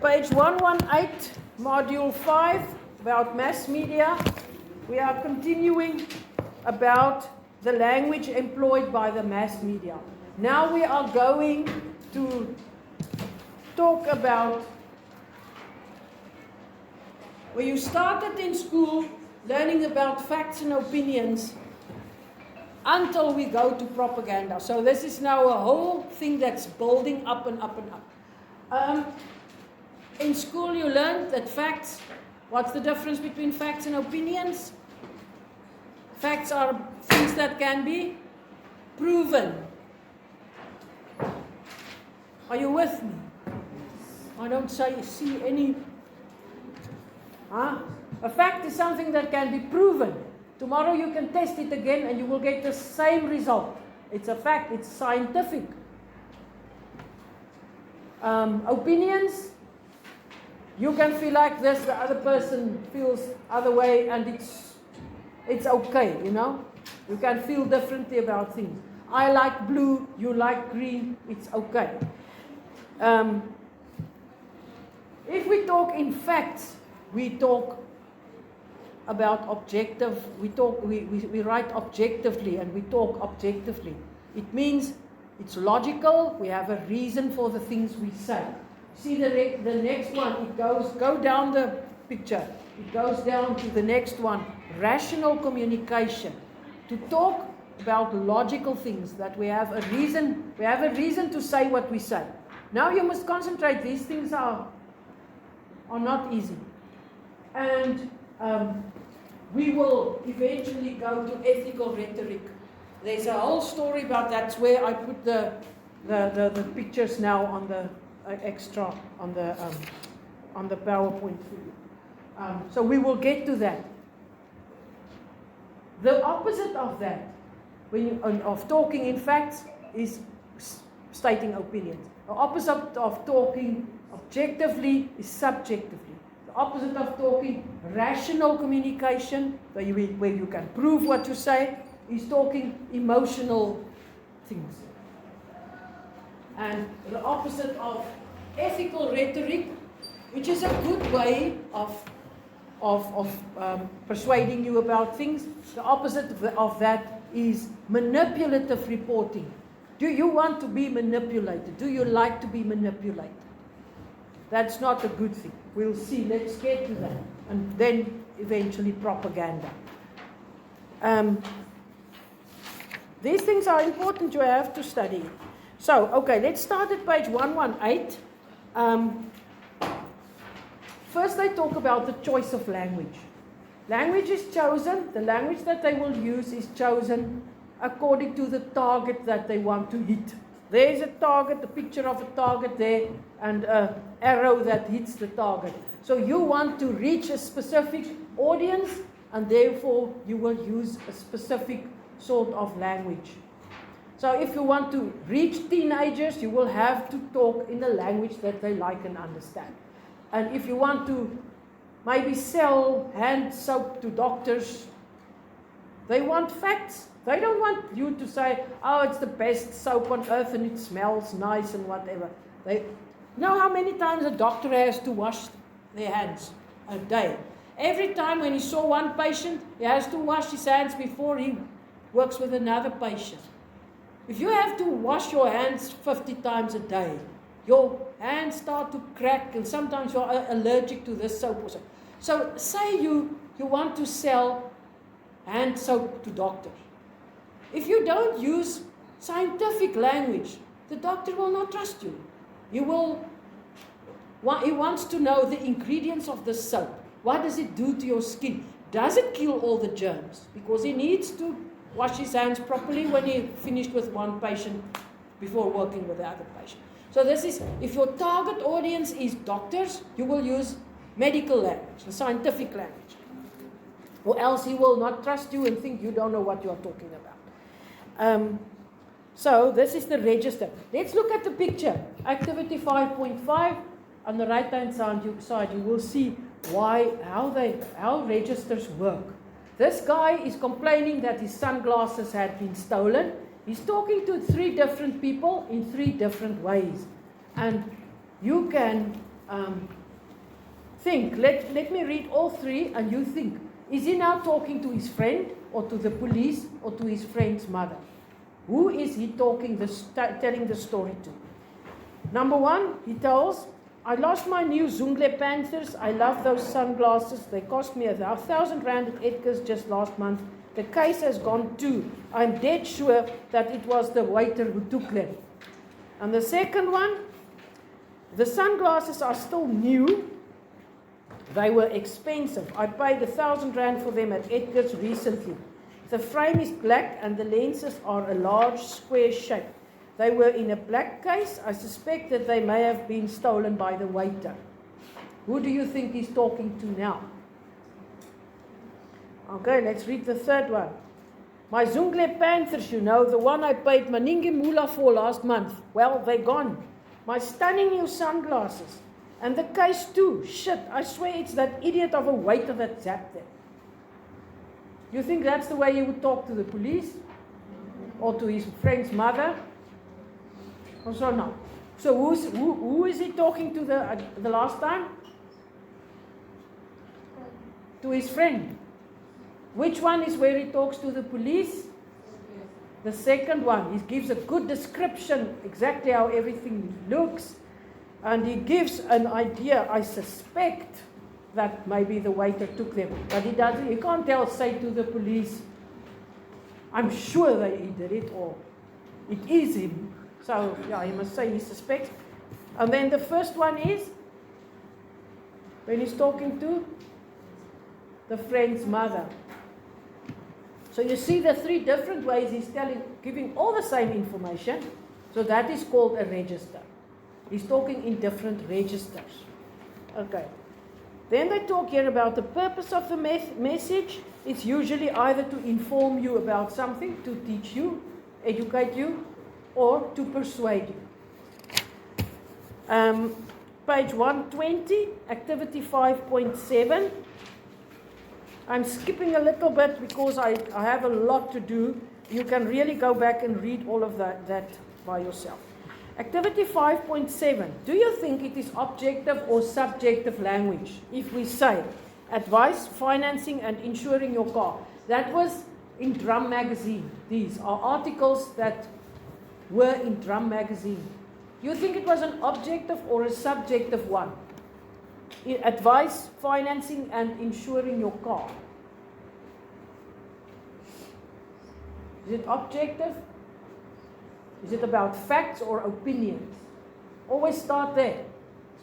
Page 118, Module 5, about mass media. We are continuing about the language employed by the mass media. Now we are going to talk about where you started in school learning about facts and opinions until we go to propaganda. So this is now a whole thing that's building up and up and up. In school you learned that facts, what's the difference between facts and opinions? Facts are things that can be proven. Are you with me? I don't see any. A fact is something that can be proven. Tomorrow you can test it again and you will get the same result. It's a fact, it's scientific. Opinions, you can feel like this, the other person feels other way, and it's okay, you know. You can feel differently about things. I like blue, you like green, it's okay. If we talk in facts, we talk about objective, we write objectively and we talk objectively. It means it's logical, we have a reason for the things we say. See the next one, go down the picture. It goes down to the next one, rational communication. To talk about logical things, that we have a reason to say what we say. Now you must concentrate, these things are not easy. And we will eventually go to ethical rhetoric. There's a whole story about that's where I put the pictures now on the extra on the PowerPoint for you. So we will get to that. The opposite of that, of talking in facts, is stating opinions. The opposite of talking objectively is subjectively. The opposite of talking rational communication, where you can prove what you say, is talking emotional things. And the opposite of ethical rhetoric, which is a good way of persuading you about things, the opposite of that is manipulative reporting. Do you want to be manipulated? Do you like to be manipulated? That's not a good thing. We'll see. Let's get to that. And then eventually propaganda. These things are important. You have to study. So, okay, let's start at page 118. First they talk about the choice of language. Language is chosen. The language that they will use is chosen according to the target that they want to hit. There's a target, a picture of a target there, and an arrow that hits the target. So you want to reach a specific audience, and therefore you will use a specific sort of language. So if you want to reach teenagers, you will have to talk in a language that they like and understand. And if you want to maybe sell hand soap to doctors, they want facts. They don't want you to say, oh, it's the best soap on earth and it smells nice and whatever. They know how many times a doctor has to wash their hands a day. Every time when he saw one patient, he has to wash his hands before he works with another patient. If you have to wash your hands 50 times a day, your hands start to crack, and sometimes you're allergic to this soap or so. So say you want to sell hand soap to doctors. If you don't use scientific language, the doctor will not trust you. He wants to know the ingredients of the soap. What does it do to your skin? Does it kill all the germs? Because he needs to wash his hands properly when he finished with one patient before working with the other patient. So this is, if your target audience is doctors, you will use medical language, the scientific language. Or else he will not trust you and think you don't know what you are talking about. So this is the register. Let's look at the picture. Activity 5.5. On the right-hand side, you will see how registers work. This guy is complaining that his sunglasses had been stolen. He's talking to 3 different people in 3 different ways. And you can think. Let me read all three and you think. Is he now talking to his friend or to the police or to his friend's mother? Who is he telling the story to? Number one, he tells, I lost my new Zungle Panthers. I love those sunglasses. They cost me 1,000 rand at Edgar's just last month. The case has gone too. I'm dead sure that it was the waiter who took them. And the second one, the sunglasses are still new. They were expensive. I paid 1,000 rand for them at Edgar's recently. The frame is black and the lenses are a large square shape. They were in a black case. I suspect that they may have been stolen by the waiter. Who do you think he's talking to now? Okay, let's read the third one. My Zungle Panthers, you know, the one I paid Maningi Mula for last month. Well, they're gone. My stunning new sunglasses. And the case too. Shit, I swear it's that idiot of a waiter that zapped them. You think that's the way he would talk to the police? Or to his friend's mother? Also no. So who is he talking to the last time? To his friend. Which one is where he talks to the police? The second one. He gives a good description, exactly how everything looks. And he gives an idea, I suspect, that maybe the waiter took them. But he doesn't, he can't say to the police, I'm sure that he did it, or it is him. So, yeah, he must say he suspects. And then the first one is, when he's talking to the friend's mother. So you see the three different ways he's giving all the same information. So that is called a register. He's talking in different registers. Okay. Then they talk here about the purpose of the message. It's usually either to inform you about something, to teach you, educate you, or to persuade you. Page 120, activity 5.7. I'm skipping a little bit because I have a lot to do. You can really go back and read all of that by yourself. Activity 5.7. Do you think it is objective or subjective language? If we say advice, financing and insuring your car. That was in Drum Magazine. These are articles that were in Drum Magazine. Do you think it was an objective or a subjective one? Advice, financing and insuring your car. Is it objective? Is it about facts or opinions? Always start there.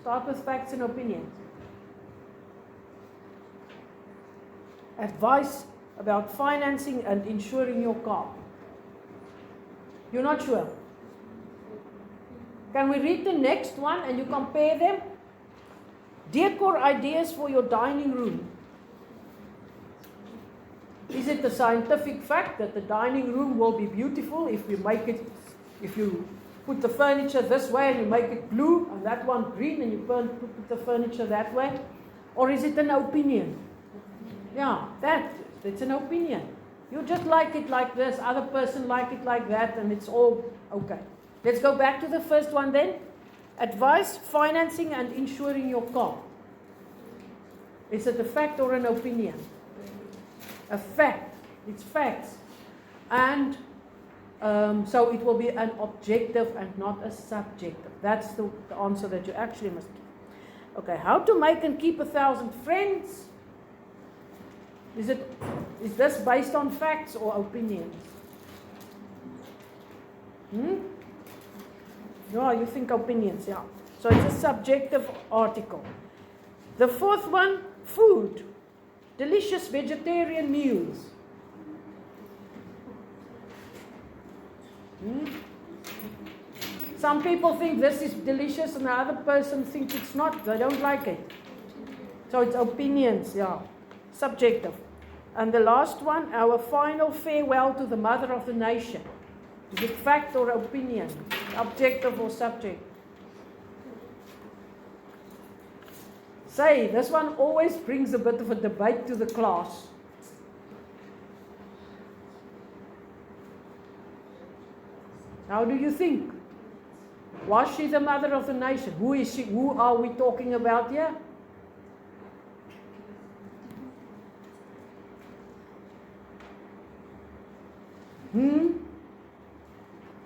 Start with facts and opinions. Advice about financing and insuring your car. You're not sure? Can we read the next one and you compare them? Decor ideas for your dining room. Is it the scientific fact that the dining room will be beautiful if you put the furniture this way and you make it blue and that one green and you put the furniture that way? Or is it an opinion? Yeah, it's an opinion. You just like it like this, other person like it like that, and it's all okay. Let's go back to the first one then. Advice, financing and insuring your car. Is it a fact or an opinion? A fact. It's facts. And so it will be an objective and not a subjective. That's the answer that you actually must give. Okay, how to make and keep 1,000 friends? Is this based on facts or opinions? No, you think opinions, yeah. So it's a subjective article. The fourth one, food. Delicious vegetarian meals. Some people think this is delicious and the other person thinks it's not. They don't like it. So it's opinions, yeah. Subjective. And the last one, our final farewell to the mother of the nation. Is it fact or opinion? Objective or subject? Say, this one always brings a bit of a debate to the class. How do you think? Was she the mother of the nation? Who is she? Who are we talking about here?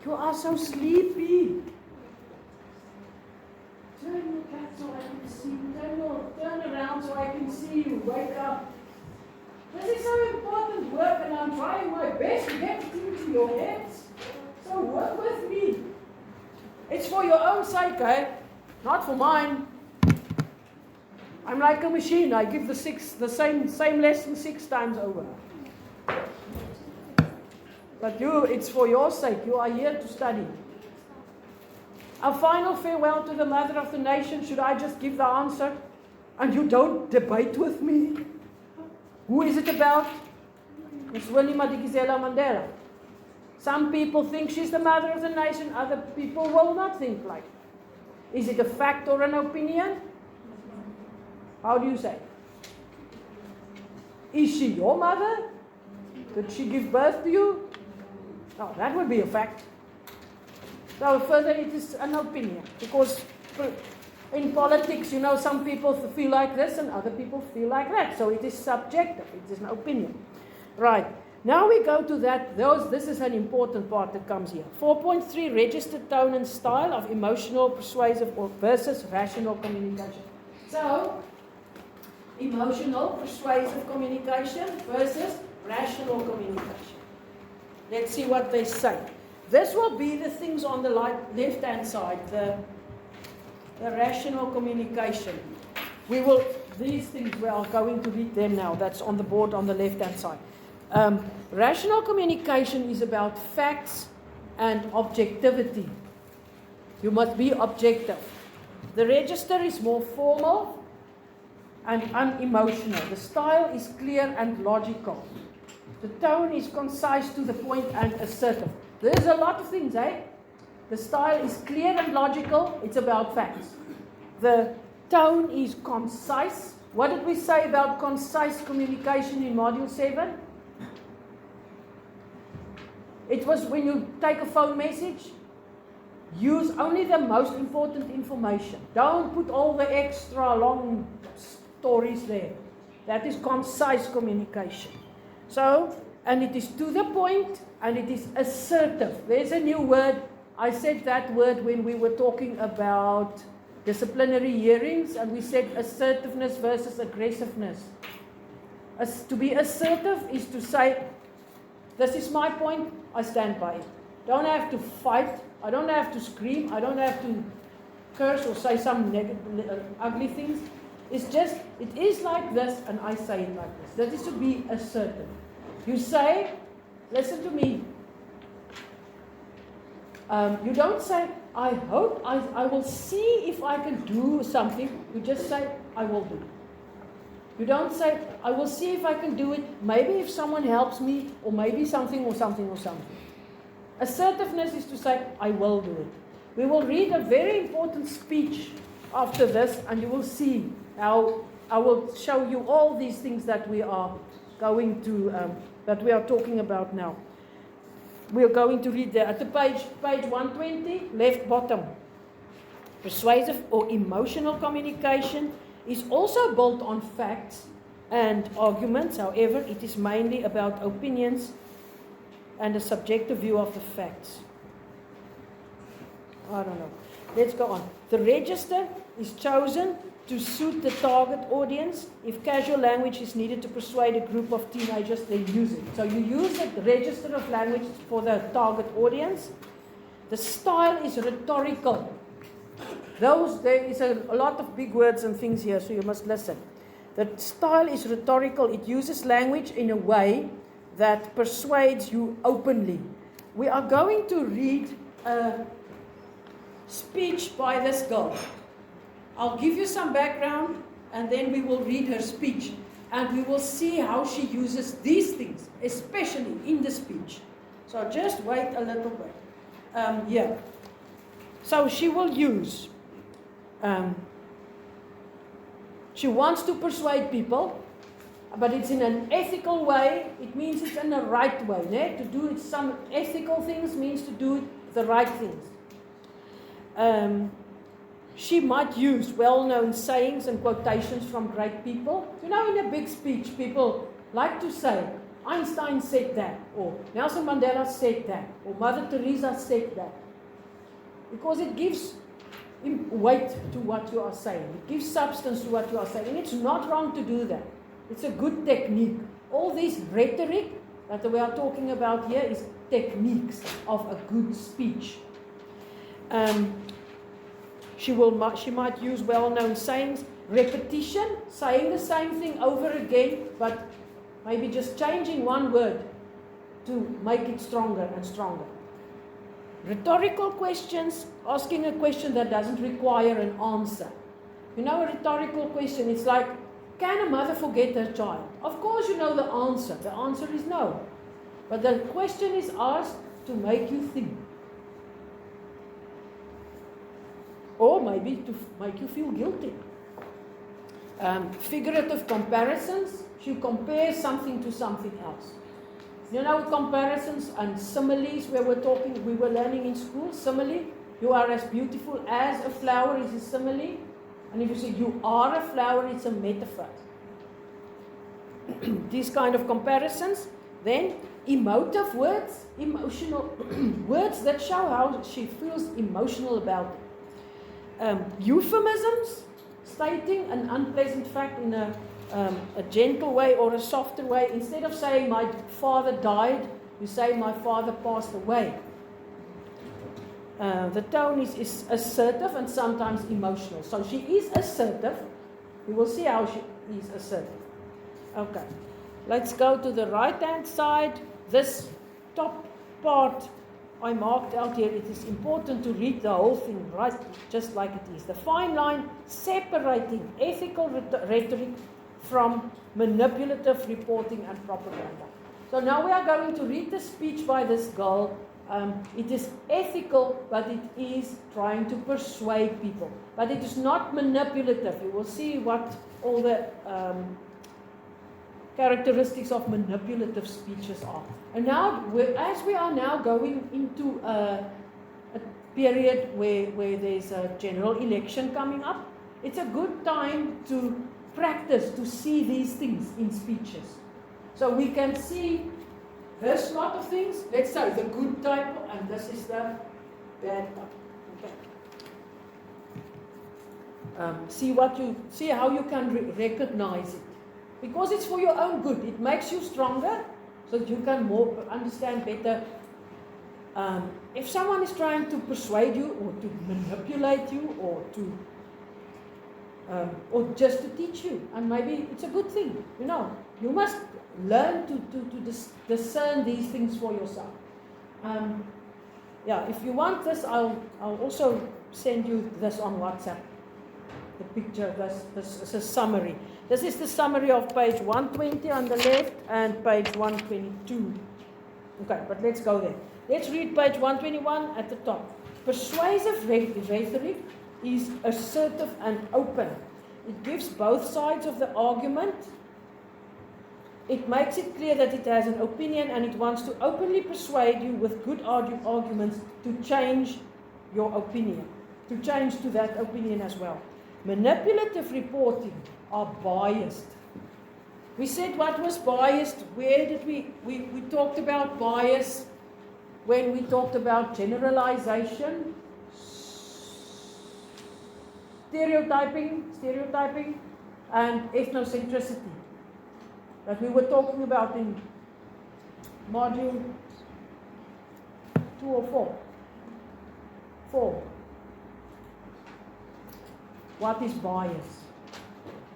You are so sleepy. Turn your cat so I can see you. Turn around so I can see you. Wake up. This is so important work, and I'm trying my best to get it into your heads. So work with me. It's for your own sake, eh? Not for mine. I'm like a machine. I give the same lesson 6 times over. But it's for your sake. You are here to study. Our final farewell to the mother of the nation. Should I just give the answer? And you don't debate with me? Who is it about? Miss Winnie Madikizela Mandela. Some people think she's the mother of the nation. Other people will not think like it. Is it a fact or an opinion? How do you say? Is she your mother? Did she give birth to you? No, that would be a fact. So further, it is an opinion. Because in politics, some people feel like this and other people feel like that. So it is subjective. It is an opinion. Right. Now we go to that. This is an important part that comes here. 4.3, registered tone and style of emotional, persuasive versus rational communication. So, emotional, persuasive communication versus rational communication. Let's see what they say. This will be the things on the left-hand side, the rational communication. These things, we are going to read them now. That's on the board on the left-hand side. Rational communication is about facts and objectivity. You must be objective. The register is more formal and unemotional. The style is clear and logical. The tone is concise, to the point, and assertive. There's a lot of things, eh? The style is clear and logical. It's about facts. The tone is concise. What did we say about concise communication in Module 7? It was when you take a phone message, use only the most important information. Don't put all the extra long stories there. That is concise communication. So, and it is to the point, and it is assertive. There's a new word. I said that word when we were talking about disciplinary hearings, and we said assertiveness versus aggressiveness. To be assertive is to say, this is my point, I stand by it. Don't have to fight, I don't have to scream, I don't have to curse or say some ugly things. It's just, it is like this, and I say it like this. That is to be assertive. You say, listen to me. You don't say, I hope, I will see if I can do something. You just say, I will do it. You don't say, I will see if I can do it, maybe if someone helps me, or maybe something or something or something. Assertiveness is to say, I will do it. We will read a very important speech after this, and you will see how I will show you all these things that we are going to, that we are talking about now. We are going to read there at the page 120, left bottom. Persuasive or emotional communication is also built on facts and arguments. However, it is mainly about opinions and a subjective view of the facts. I don't know. Let's go on. The register is chosen to suit the target audience. If casual language is needed to persuade a group of teenagers, they use it. So you use the register of language for the target audience. The style is rhetorical. There is a lot of big words and things here, so you must listen. The style is rhetorical. It uses language in a way that persuades you openly. We are going to read a speech by this girl. I'll give you some background, and then we will read her speech. And we will see how she uses these things, especially in the speech. So just wait a little bit. So she will use, she wants to persuade people, but it's in an ethical way. It means it's in the right way. To do it, some ethical things means to do it the right things. She might use well-known sayings and quotations from great people. You know, in a big speech, people like to say, Einstein said that, or Nelson Mandela said that, or Mother Teresa said that. Because it gives weight to what you are saying. It gives substance to what you are saying. And it's not wrong to do that. It's a good technique. All this rhetoric that we are talking about here is techniques of a good speech. She might use well-known sayings, repetition, saying the same thing over again, but maybe just changing one word to make it stronger and stronger. Rhetorical questions, asking a question that doesn't require an answer. You know, a rhetorical question, it's like, can a mother forget her child? Of course you know the answer. The answer is no. But the question is asked to make you think. Or maybe to make you feel guilty. Figurative comparisons. She compares something to something else. You know, comparisons and similes we were learning in school. Simile, you are as beautiful as a flower is a simile. And if you say you are a flower, it's a metaphor. These kind of comparisons. Then emotive words, emotional words that show how she feels emotional about it. Euphemisms, stating an unpleasant fact in a gentle way or a softer way. Instead of saying my father died, you say my father passed away. The tone is assertive and sometimes emotional. So she is assertive. We will see how she is assertive. Okay, let's go to the right-hand side. This top part I marked out here. It is important to read the whole thing right, just like it is. The fine line separating ethical rhetoric from manipulative reporting and propaganda. So now we are going to read the speech by this girl. It is ethical, but it is trying to persuade people. But it is not manipulative. You will see what all the characteristics of manipulative speeches are. And now, as we are now going into a period where there's a general election coming up, it's a good time to practice to see these things in speeches. So we can see this lot of things. Let's say the good type, and this is the bad type. Okay. See how you can recognize it, because it's for your own good. It makes you stronger, so that you can more understand better. If someone is trying to persuade you, or to manipulate you, or just to teach you, and maybe it's a good thing. You know, you must learn to discern these things for yourself. Yeah, if you want this, I'll also send you this on WhatsApp. The picture, this is a summary. This is the summary of page 120 on the left and page 122. Okay, but let's go there. Let's read page 121 at the top. Persuasive rhetoric is assertive and open. It gives both sides of the argument. It makes it clear that it has an opinion, and it wants to openly persuade you with good arguments to change your opinion, to change to that opinion as well. Manipulative reporting are biased. We said what was biased. Where did we talked about bias when we talked about generalization, stereotyping, and ethnocentricity that we were talking about in module 2 or 4. 4. What is bias?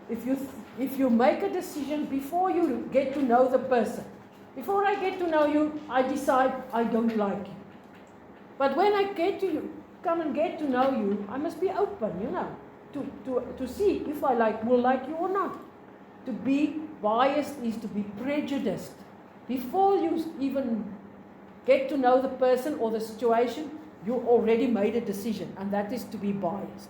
If you make a decision before you get to know the person, before I get to know you, I decide I don't like you. But when I get to come and get to know you, I must be open, you know, to see if I will like you or not. To be biased is to be prejudiced. Before you even get to know the person or the situation, you already made a decision, and that is to be biased.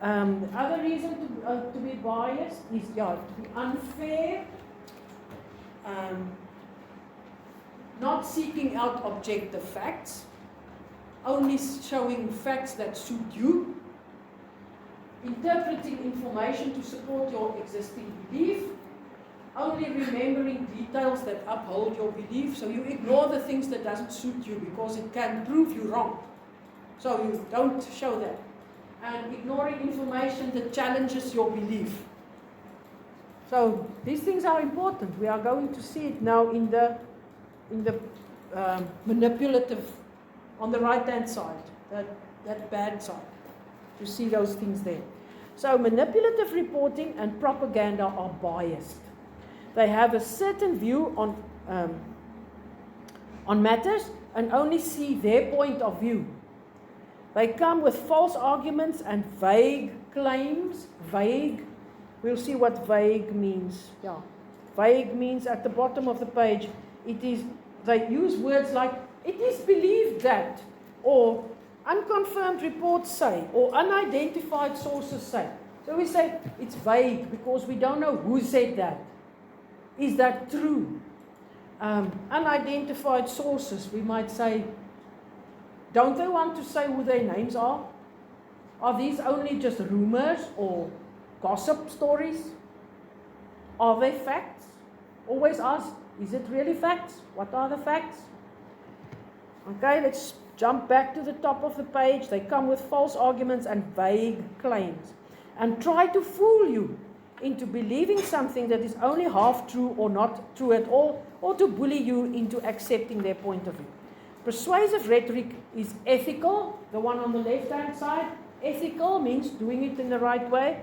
The other reason to be biased is to be unfair, not seeking out objective facts, only showing facts that suit you, interpreting information to support your existing belief, only remembering details that uphold your belief. So you ignore the things that doesn't suit you because it can prove you wrong. So you don't show that. And ignoring information that challenges your belief. So these things are important. We are going to see it now in the manipulative, on the right-hand side, that bad side. You see those things there. So manipulative reporting and propaganda are biased. They have a certain view on matters and only see their point of view. They come with false arguments and vague claims. Vague. We'll see what vague means. Yeah. Vague means at the bottom of the page, they use words like, it is believed that, or unconfirmed reports say, or unidentified sources say. So we say it's vague because we don't know who said that. Is that true? Unidentified sources, we might say, don't they want to say who their names are? Are these only just rumors or gossip stories? Are they facts? Always ask, is it really facts? What are the facts? Okay, let's jump back to the top of the page. They come with false arguments and vague claims and try to fool you into believing something that is only half true or not true at all, or to bully you into accepting their point of view. Persuasive rhetoric is ethical, the one on the left-hand side. Ethical means doing it in the right way.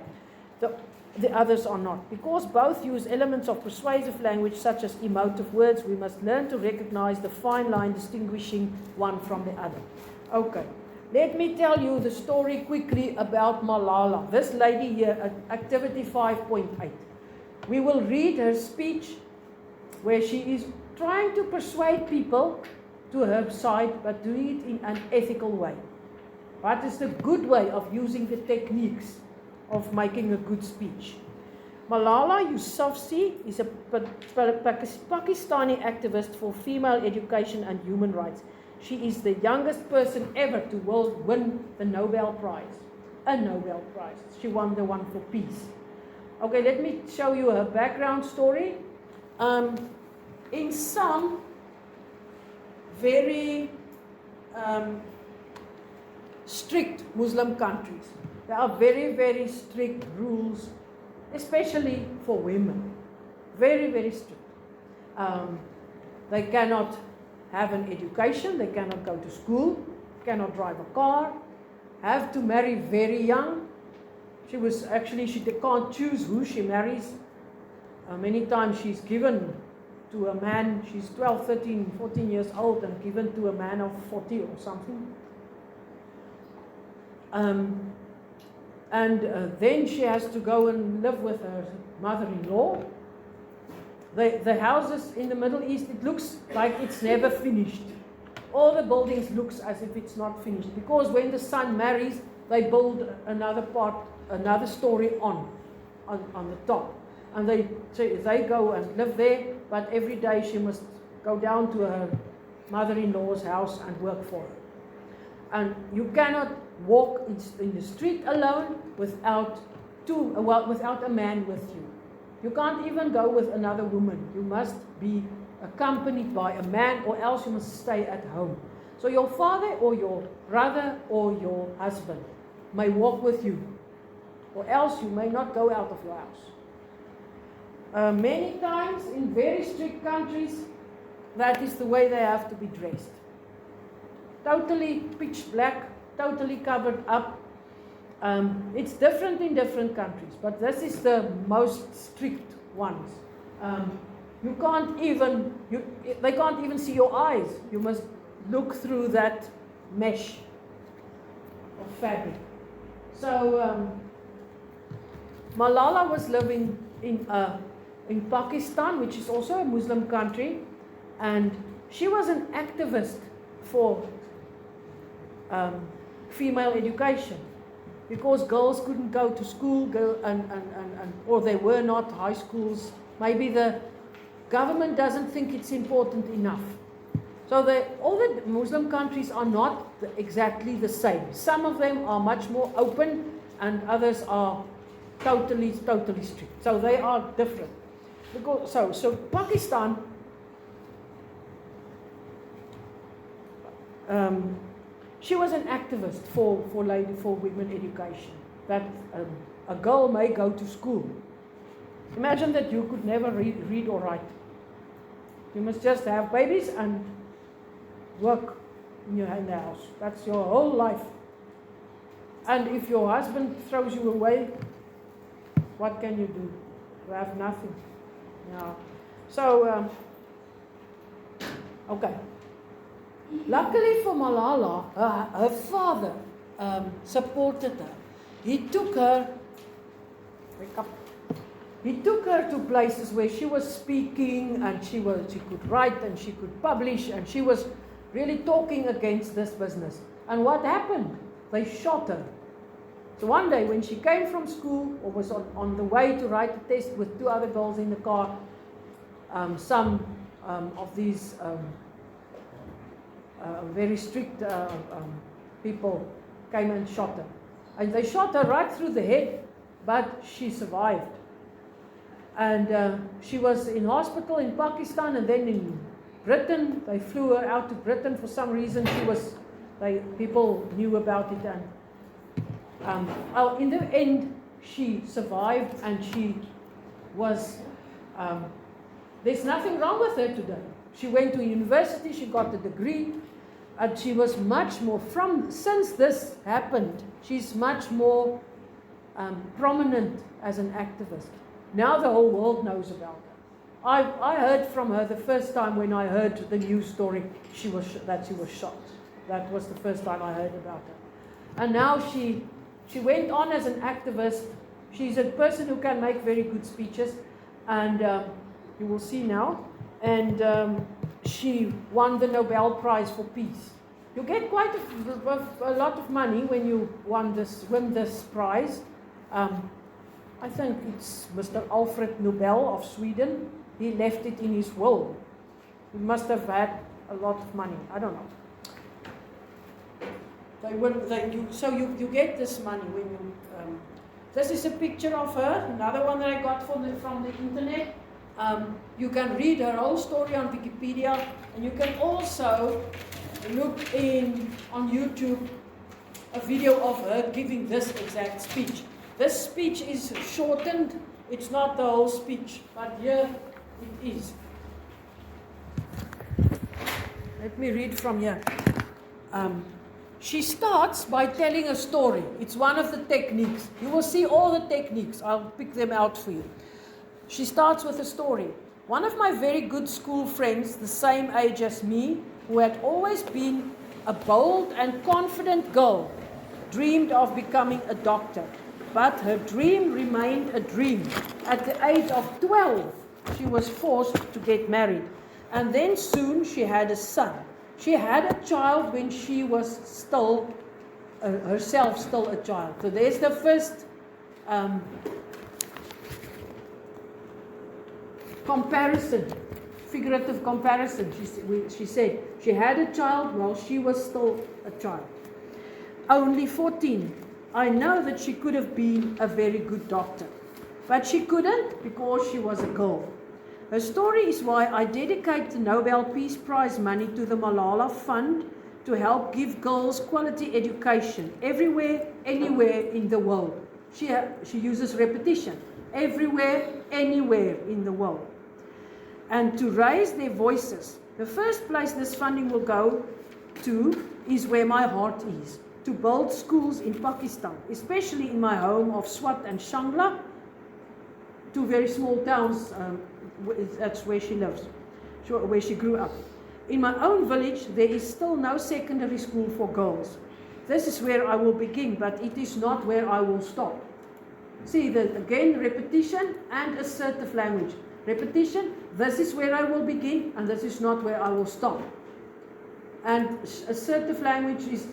The others are not. Because both use elements of persuasive language such as emotive words, we must learn to recognize the fine line distinguishing one from the other. Okay, let me tell you the story quickly about Malala. This lady here at activity 5.8. We will read her speech where she is trying to persuade people to her side, but doing it in an ethical way. What is the good way of using the techniques of making a good speech? Malala Yousafzai is a Pakistani activist for female education and human rights. She is the youngest person ever to win the Nobel Prize. A Nobel Prize. She won the one for peace. Okay, let me show you her background story. In some very strict Muslim countries, there are very, very strict rules, especially for women. Very, very strict. They cannot have an education, they cannot go to school, cannot drive a car, have to marry very young. She can't choose who she marries. Many times she's given to a man, she's 12, 13, 14 years old and given to a man of 40 or something. Then she has to go and live with her mother-in-law. The houses in the Middle East, it looks like it's never finished. All the buildings looks as if it's not finished, because when the son marries, they build another story on the top. And they go and live there, but every day she must go down to her mother-in-law's house and work for her. And you cannot walk in the street alone without a man with you. You can't even go with another woman. You must be accompanied by a man, or else you must stay at home. So your father or your brother or your husband may walk with you, or else you may not go out of your house. Many times in very strict countries, that is the way they have to be dressed. Totally pitch black, totally covered up. It's different in different countries, but this is the most strict ones. They can't even see your eyes. You must look through that mesh of fabric. So Malala was living in Pakistan, which is also a Muslim country, and she was an activist for female education, because girls couldn't go to school, or they were not high schools. Maybe the government doesn't think it's important enough. So all the Muslim countries are not exactly the same. Some of them are much more open and others are totally strict. So they are different. So Pakistan, she was an activist for women education. That a girl may go to school. Imagine that you could never read or write. You must just have babies and work in the house. That's your whole life. And if your husband throws you away, what can you do? You have nothing. Yeah. So, okay. Luckily for Malala, her father supported her. He took her to places where she was speaking, and she could write and she could publish, and she was really talking against this business. And what happened? They shot her. So one day when she came from school, or was on the way to write a test with 2 other girls in the car, some of these very strict people came and shot her. And they shot her right through the head, but she survived. And she was in hospital in Pakistan, and then in Britain. They flew her out to Britain for some reason. People knew about it, and in the end, she survived, and she was. There's nothing wrong with her today. She went to university. She got a degree, and she was much more since this happened. She's much more prominent as an activist. Now the whole world knows about her. I heard from her the first time when I heard the news story that she was shot. That was the first time I heard about her. And now she went on as an activist. She's a person who can make very good speeches, and you will see now. And she won the Nobel Prize for Peace. You get quite a lot of money when you win this prize. I think it's Mr. Alfred Nobel of Sweden. He left it in his will. He must have had a lot of money. I don't know. So you get this money when you. This is a picture of her. Another one that I got from the internet. You can read her whole story on Wikipedia, and you can also look on YouTube a video of her giving this exact speech. This speech is shortened. It's not the whole speech, but here it is. Let me read from here. She starts by telling a story. It's one of the techniques. You will see all the techniques. I'll pick them out for you. She starts with a story. One of my very good school friends, the same age as me, who had always been a bold and confident girl, dreamed of becoming a doctor. But her dream remained a dream. At the age of 12, she was forced to get married. And then soon she had a son. She had a child when she was still, herself still a child. So there's the first comparison, figurative comparison. She said she had a child while she was still a child. Only 14. I know that she could have been a very good doctor, but she couldn't because she was a girl. Her story is why I dedicate the Nobel Peace Prize money to the Malala Fund to help give girls quality education everywhere, anywhere in the world. She uses repetition. Everywhere, anywhere in the world. And to raise their voices. The first place this funding will go to is where my heart is. To build schools in Pakistan, especially in my home of Swat and Shangla, 2 very small towns. That's where she lives, where she grew up. In my own village, there is still no secondary school for girls. This is where I will begin, but it is not where I will stop. See, again, repetition and assertive language. Repetition, this is where I will begin, and this is not where I will stop. And assertive language is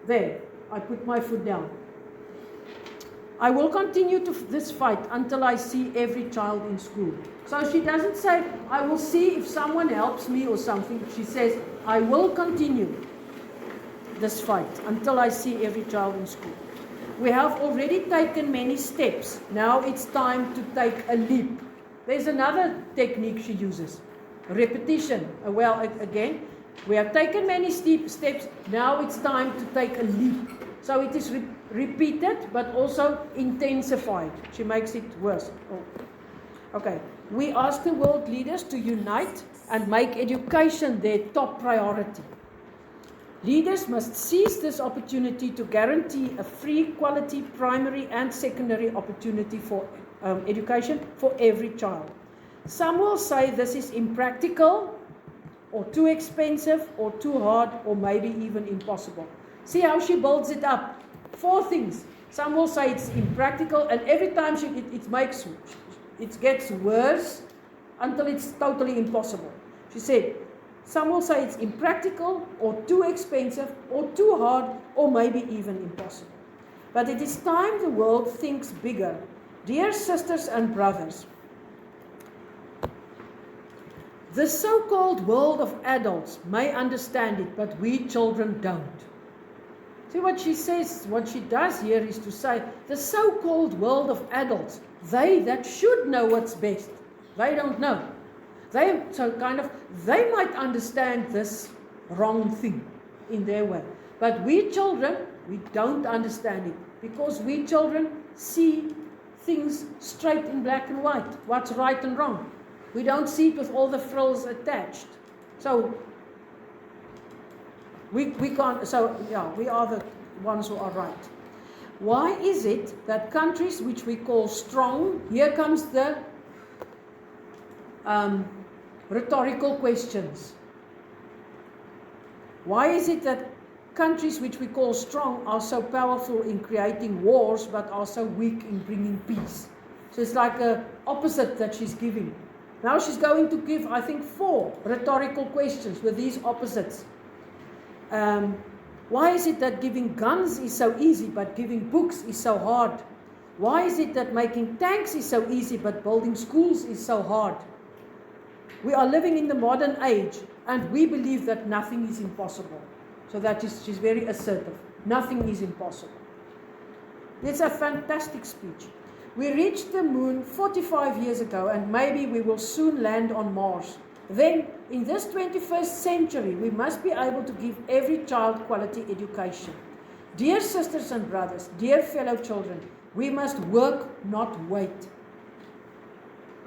there. I put my foot down. I will continue this fight until I see every child in school. So she doesn't say, I will see if someone helps me or something. She says, I will continue this fight until I see every child in school. We have already taken many steps. Now it's time to take a leap. There's another technique she uses. Repetition. Well, again, we have taken many steps. Now it's time to take a leap. So it is repeated, but also intensified. She makes it worse. Oh. Okay. We ask the world leaders to unite and make education their top priority. Leaders must seize this opportunity to guarantee a free, quality primary and secondary opportunity for education for every child. Some will say this is impractical, or too expensive, or too hard, or maybe even impossible. See how she builds it up. 4 things. Some will say it's impractical, and every time it gets worse until it's totally impossible. She said, some will say it's impractical, or too expensive, or too hard, or maybe even impossible. But it is time the world thinks bigger. Dear sisters and brothers, the so-called world of adults may understand it, but we children don't. See what she says, what she does here is to say, the so-called world of adults, they that should know what's best, they don't know. They might understand this wrong thing in their way. But we children, we don't understand it, because we children see things straight in black and white, what's right and wrong. We don't see it with all the frills attached. So we can't, we are the ones who are right. Why is it that countries which we call strong, here comes the rhetorical questions. Why is it that countries which we call strong are so powerful in creating wars, but are so weak in bringing peace? So it's like an opposite that she's giving. Now she's going to give, I think, 4 rhetorical questions with these opposites. Why is it that giving guns is so easy, but giving books is so hard? Why is it that making tanks is so easy, but building schools is so hard? We are living in the modern age, and we believe that nothing is impossible. So she's very assertive. Nothing is impossible. It's a fantastic speech. We reached the moon 45 years ago, and maybe we will soon land on Mars. Then, in this 21st century, we must be able to give every child quality education. Dear sisters and brothers, dear fellow children, we must work, not wait.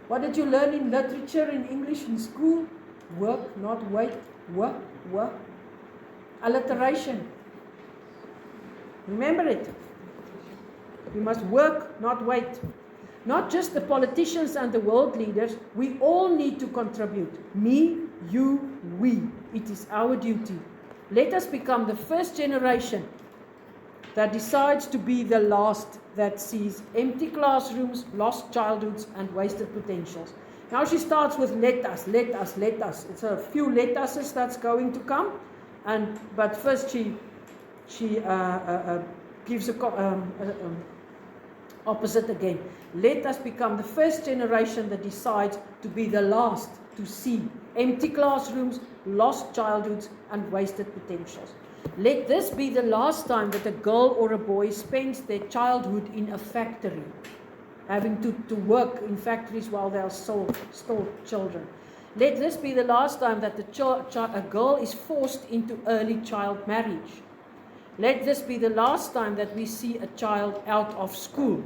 What did you learn in literature, in English, in school? Work, not wait. Work, work. Alliteration. Remember it. We must work, not wait. Not just the politicians and the world leaders. We all need to contribute. Me, you, we. It is our duty. Let us become the first generation that decides to be the last that sees empty classrooms, lost childhoods, and wasted potentials. Now she starts with let us, let us, let us. It's a few let uses that's going to come, but first she gives opposite again. Let us become the first generation that decides to be the last to see empty classrooms, lost childhoods, and wasted potentials. Let this be the last time that a girl or a boy spends their childhood in a factory, having to work in factories while they are still children. Let this be the last time that a girl is forced into early child marriage. Let this be the last time that we see a child out of school.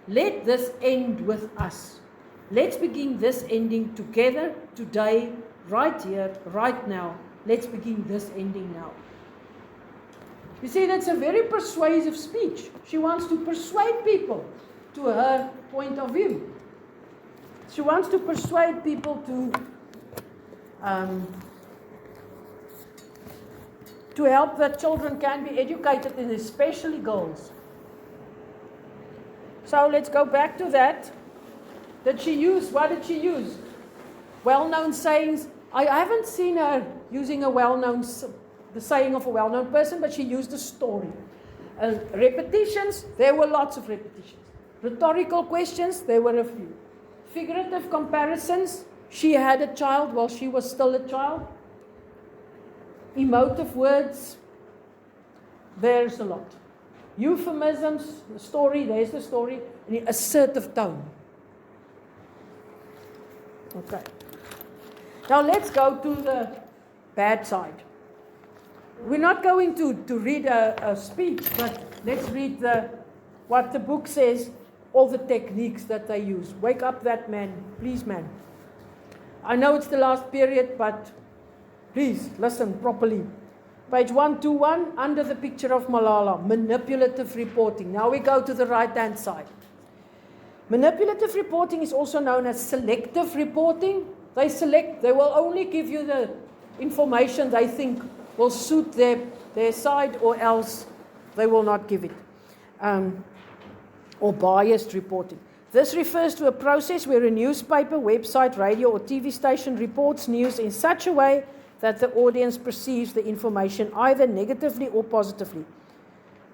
Let this end with us. Let's begin this ending together, today, right here, right now. Let's begin this ending now. You see, that's a very persuasive speech. She wants to persuade people to her point of view. She wants to persuade people to help that children can be educated, and especially girls. So let's go back to that. What did she use? Well-known sayings. I haven't seen her using the saying of a well-known person, but she used a story. Repetitions, there were lots of repetitions. Rhetorical questions, there were a few. Figurative comparisons, she had a child while she was still a child. Emotive words, there's a lot. Euphemisms, the story, there's the story. And the assertive tone. Okay. Now let's go to the bad side. We're not going to read a speech, but let's read what the book says, all the techniques that they use. Wake up that man, please man. I know it's the last period, but please listen properly. Page 121, under the picture of Malala, manipulative reporting. Now we go to the right-hand side. Manipulative reporting is also known as selective reporting. They will only give you the information they think will suit their side, or else they will not give it. Or biased reporting. This refers to a process where a newspaper, website, radio, or TV station reports news in such a way that the audience perceives the information either negatively or positively.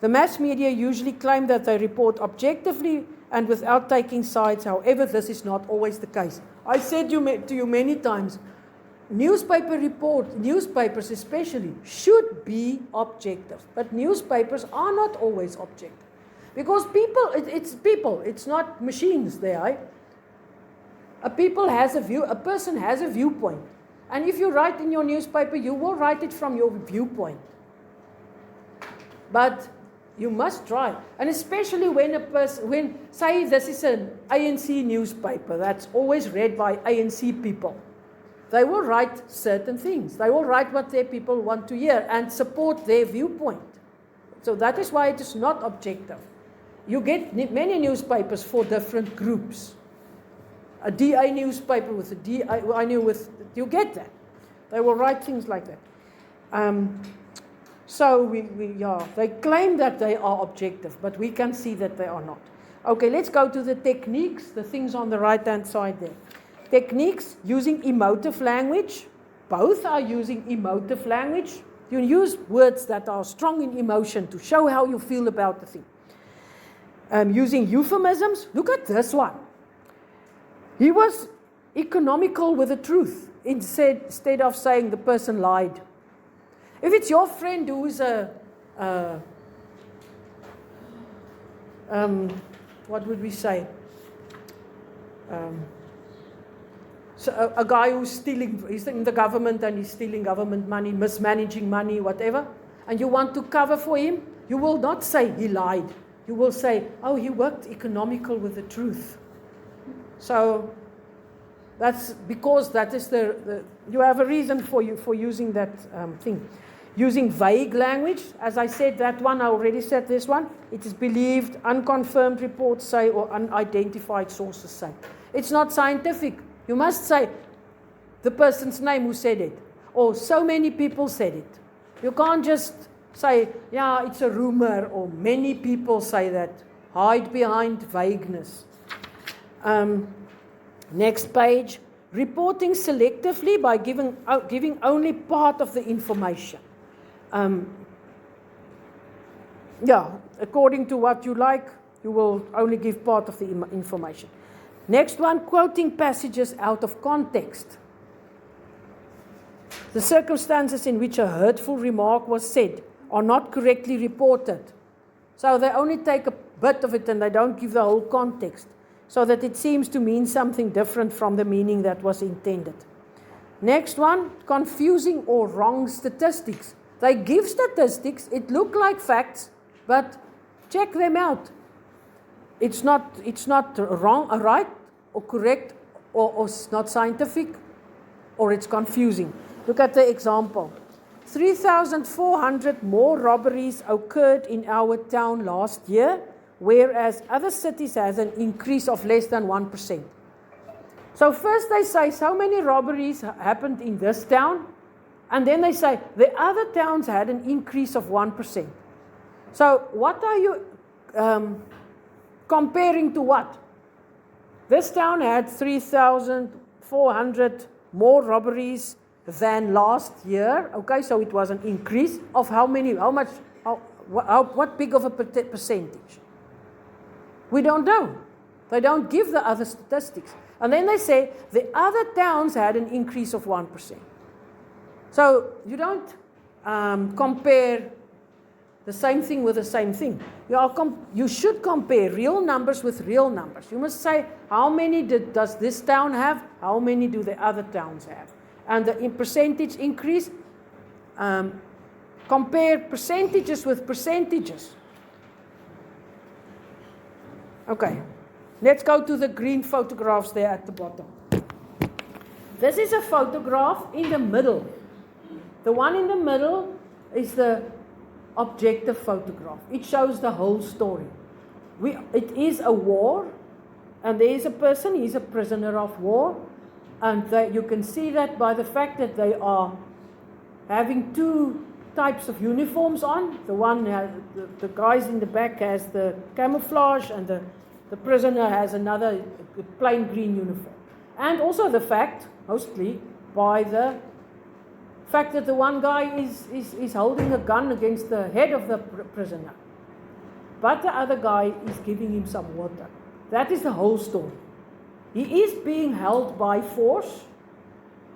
The mass media usually claim that they report objectively and without taking sides. However, this is not always the case. I said to you many times, newspapers especially, should be objective. But newspapers are not always objective. Because it's people, it's not machines there. A person has a viewpoint. And if you write in your newspaper, you will write it from your viewpoint. But you must try. And especially when say this is an ANC newspaper that's always read by ANC people. They will write certain things. They will write what their people want to hear and support their viewpoint. So that is why it is not objective. You get many newspapers for different groups. A DA newspaper with a DA, you get that. They will write things like that. So they claim that they are objective, but we can see that they are not. Okay, let's go to the techniques, the things on the right-hand side there. Techniques using emotive language. Both are using emotive language. You use words that are strong in emotion to show how you feel about the thing. Using euphemisms. Look at this one. He was economical with the truth instead of saying the person lied. If it's your friend who's what would we say? So a guy who's stealing, he's in the government and he's stealing government money, mismanaging money, whatever, and you want to cover for him, you will not say he lied. You will say, oh, he worked economical with the truth. So that's because that is you have a reason for using that thing. Using vague language, as I said, that one, I already said this one. It is believed, unconfirmed reports say, or unidentified sources say. It's not scientific. You must say the person's name who said it, or so many people said it. You can't just say, yeah, it's a rumor, or many people say that. Hide behind vagueness. Next page. Reporting selectively by giving only part of the information. According to what you like, you will only give part of the information. Next one, quoting passages out of context. The circumstances in which a hurtful remark was said are not correctly reported. So they only take a bit of it and they don't give the whole context, so that it seems to mean something different from the meaning that was intended. Next one, confusing or wrong statistics. They give statistics, it look like facts, but check them out. It's not wrong, or right, or correct, or it's not scientific, or it's confusing. Look at the example. 3,400 more robberies occurred in our town last year, whereas other cities has an increase of less than 1%. So first they say, so many robberies happened in this town, and then they say, the other towns had an increase of 1%. So what are you comparing to what? This town had 3,400 more robberies than last year. Okay, so it was an increase of how many, how much, what big of a percentage? We don't know. They don't give the other statistics. And then they say the other towns had an increase of 1%. So you don't compare the same thing with the same thing. You should compare real numbers with real numbers. You must say, how many does this town have? How many do the other towns have? And the percentage increase, compare percentages with percentages. Okay, let's go to the green photographs there at the bottom. This is a photograph in the middle. The one in the middle is the objective photograph. It shows the whole story. It is a war, and there is a person, he's a prisoner of war, and you can see that by the fact that they are having two types of uniforms on. The one, the guys in the back has the camouflage, and the prisoner has another plain green uniform. And also the fact, mostly, by the fact that the one guy is holding a gun against the head of the prisoner. But the other guy is giving him some water. That is the whole story. He is being held by force.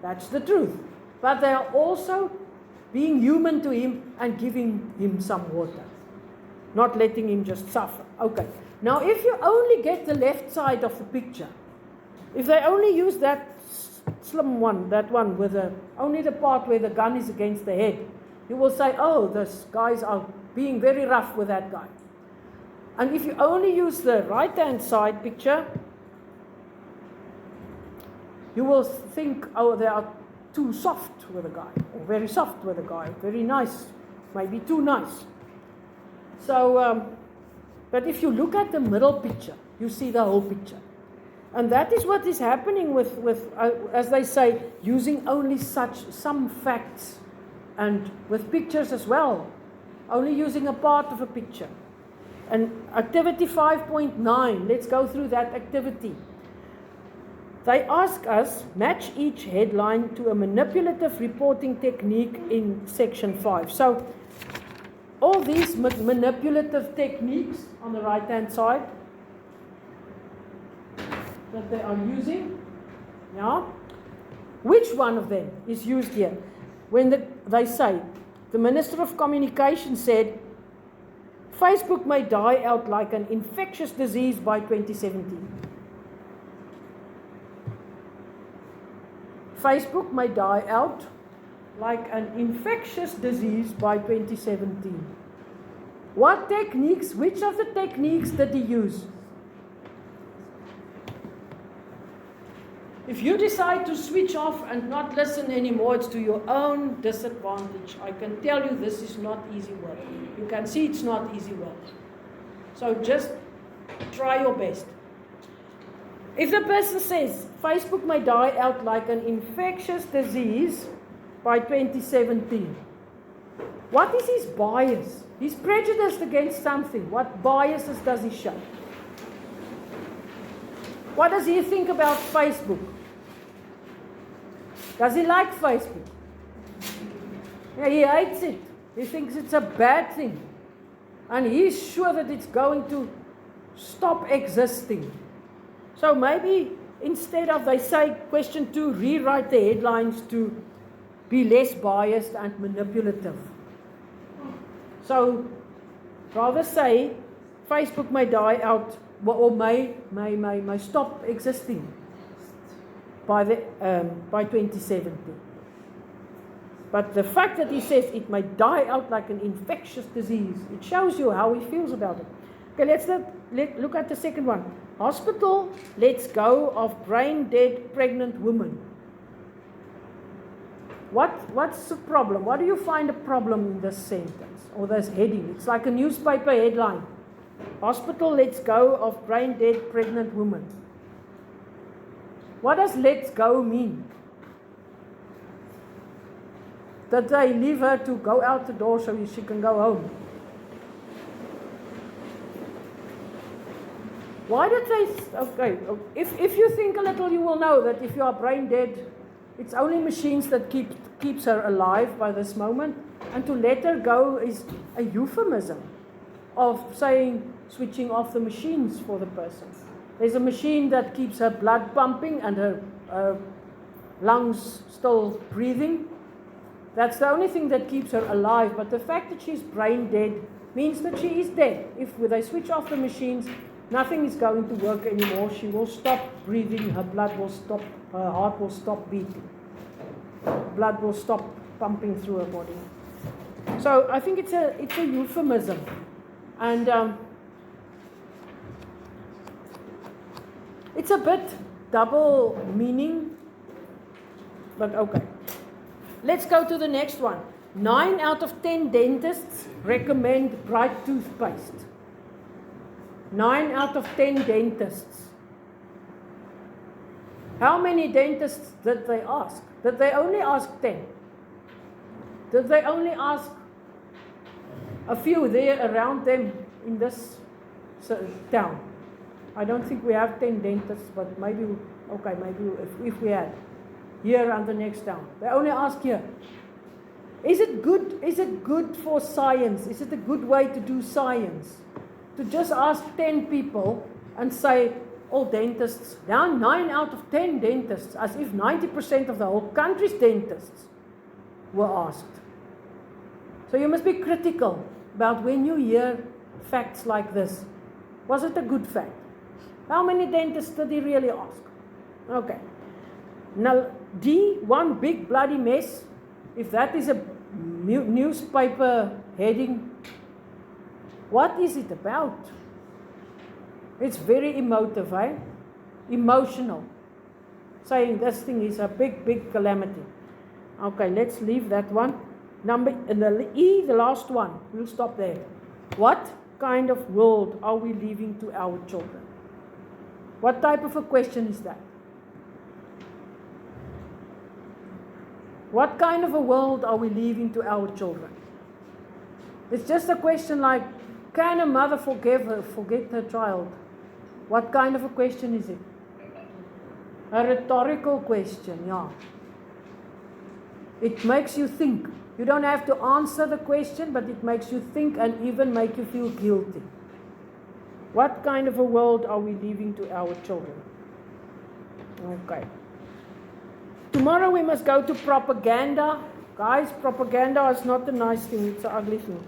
That's the truth. But they are also being human to him and giving him some water. Not letting him just suffer. Okay. Now if you only get the left side of the picture, if they only use that slim one, that one with only the part where the gun is against the head, you will say, oh, these guys are being very rough with that guy. And if you only use the right-hand side picture, you will think, oh, they are too soft with a guy, or very soft with a guy, very nice, maybe too nice. So, but if you look at the middle picture, you see the whole picture. And that is what is happening with as they say, using only some facts, and with pictures as well, only using a part of a picture. And activity 5.9, let's go through that activity. They ask us, match each headline to a manipulative reporting technique in section 5. So, all these manipulative techniques on the right-hand side that they are using, yeah, which one of them is used here? When they say, the Minister of Communication said, Facebook may die out like an infectious disease by 2017. Facebook may die out like an infectious disease by 2017. What techniques, which of the techniques did he use? If you decide to switch off and not listen anymore, it's to your own disadvantage. I can tell you this is not easy work. You can see it's not easy work. So just try your best. If the person says, Facebook may die out like an infectious disease by 2017, what is his bias? He's prejudiced against something. What biases does he show? What does he think about Facebook? Does he like Facebook? Yeah, he hates it. He thinks it's a bad thing. And he's sure that it's going to stop existing. So maybe instead of, they say, question 2, rewrite the headlines to be less biased and manipulative. So rather say, Facebook may die out, or may stop existing by 2017. But the fact that he says it may die out like an infectious disease, it shows you how he feels about it. Okay, let's look at the second one. Hospital lets go of brain-dead pregnant woman. What's the problem? What do you find a problem in this sentence or this heading? It's like a newspaper headline. Hospital lets go of brain-dead pregnant woman. What does lets go mean? That they leave her to go out the door so she can go home. Why did they, okay, if you think a little, you will know that if you are brain dead, it's only machines that keeps her alive by this moment. And to let her go is a euphemism of saying switching off the machines for the person. There's a machine that keeps her blood pumping and her lungs still breathing. That's the only thing that keeps her alive. But the fact that she's brain dead means that she is dead. If they switch off the machines, nothing is going to work anymore. She will stop breathing, her blood will stop, her heart will stop beating. Blood will stop pumping through her body. So I think it's a euphemism. And it's a bit double meaning, but okay. Let's go to the next one. 9 out of 10 dentists recommend bright toothpaste. 9 out of 10 dentists. How many dentists did they ask? Did they only ask 10? Did they only ask a few there around them in this town? I don't think we have 10 dentists, but maybe, okay, maybe if we had. Here and the next town. They only ask here. Is it good? Is it good for science? Is it a good way to do science? To just ask 10 people and say, all dentists, down 9 out of 10 dentists, as if 90% of the whole country's dentists were asked. So you must be critical about when you hear facts like this. Was it a good fact? How many dentists did he really ask? Okay. Now, D, one big bloody mess. If that is a newspaper heading, what is it about? It's very emotive, eh? Emotional. Saying this thing is a big, big calamity. Okay, let's leave that one. The E, the last one. We'll stop there. What kind of world are we leaving to our children? What type of a question is that? What kind of a world are we leaving to our children? It's just a question like, can a mother forget her child? What kind of a question is it? A rhetorical question, yeah. It makes you think. You don't have to answer the question, but it makes you think and even make you feel guilty. What kind of a world are we leaving to our children? Okay. Tomorrow we must go to propaganda. Guys, propaganda is not a nice thing, it's an ugly thing.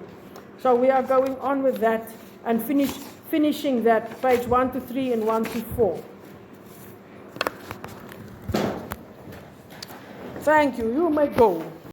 So we are going on with that and finishing that, page 1 to 3 and 1 to 4. Thank you. You may go.